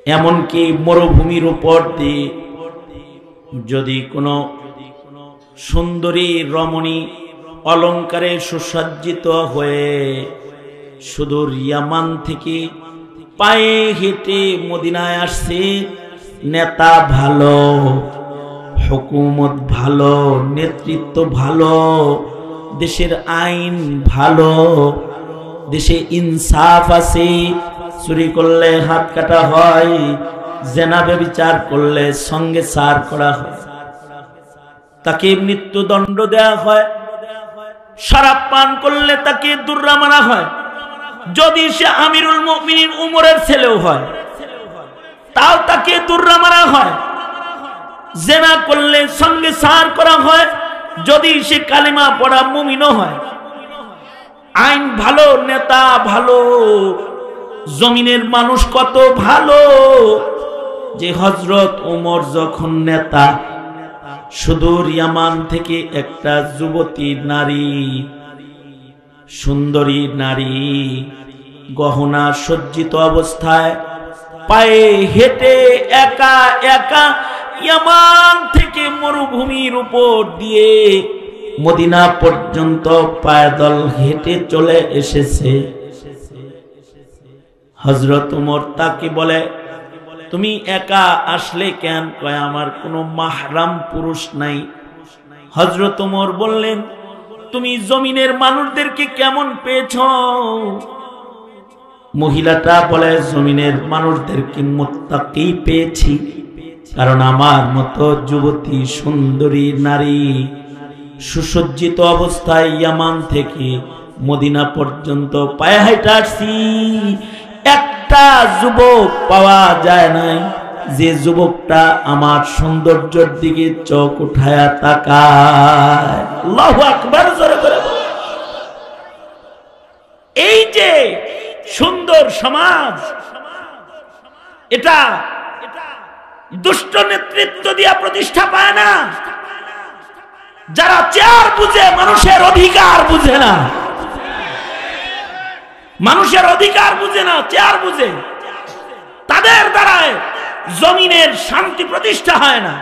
এমনকি মরুভূমির উপর দিয়ে যদি কোনো সুন্দরী রমণী অলঙ্কারে সুসজ্জিত হয়ে সুদূর ইয়ামান থেকে পায়ে হেঁটে মদিনায় আসছে, নেতা ভালো, হুকুমত ভালো, নেতৃত্ব ভালো, দেশের আইন ভালো, দেশে ইনসাফ আছে, চুরি করলে হাত কাটা হয়, জেনা ব্যভিচার করলে সঙ্গে সার করা হয়, তাকে মৃত্যুদণ্ড দেয়া হয়, শরাব পান করলে তাকে দুর্রা মারা হয়, যদি সে আমিরুল মুমিনিন উমরের ছেলেও হয় তাও তাকে দুর্রা মারা হয়, জেনা করলে সঙ্গে সার করা হয়, যদি সে কালিমা পড়া মুমিনও হয়। আইন ভালো, নেতা ভালো, জমিনের মানুষ কত ভালো যে হযরত ওমর যখন নেতা, সুদূর ইয়ামান থেকে একটা যুবতী নারী, সুন্দরী নারী, গহনা সজ্জিত অবস্থায় পায়ে হেঁটে একা একা ইয়ামান থেকে মরুভূমির উপর দিয়ে মদিনা পর্যন্ত পায়দল হেঁটে চলে এসেছে। হযরত ওমর তাকে বলে, তুমি একা আসলে কেন? কয়, আমার কোনো মাহরাম পুরুষ নাই। হযরত ওমর বললেন, তুমি জমিনের মানুষদেরকে কেমন পেয়েছ? মহিলাটা বলে, জমিনের মানুষদেরকে মুত্তাকি পেয়েছি, কারণ আমার মতো যুবতী সুন্দরী নারী সুসজ্জিত অবস্থায় ইয়ামান থেকে মদিনা পর্যন্ত পায়ে হেঁটে আসছি। একটা যুবক পাওয়া যায় নাই যে যুবকটা আমার সৌন্দর্যের দিকে চোখ উঠায়া তাকায়। আল্লাহু আকবার, জোরে করে বলো। এই যে সুন্দর সমাজ, এটা দুষ্ট নেতৃত্ব দিয়া প্রতিষ্ঠা পায় না। যারা চেয়ার বুঝে, মানুষের অধিকার বুঝে না, মানুষের অধিকার বুঝে না, চেয়ার বুঝে, তাদের দ্বারা জমিনের শান্তি প্রতিষ্ঠা হয় না।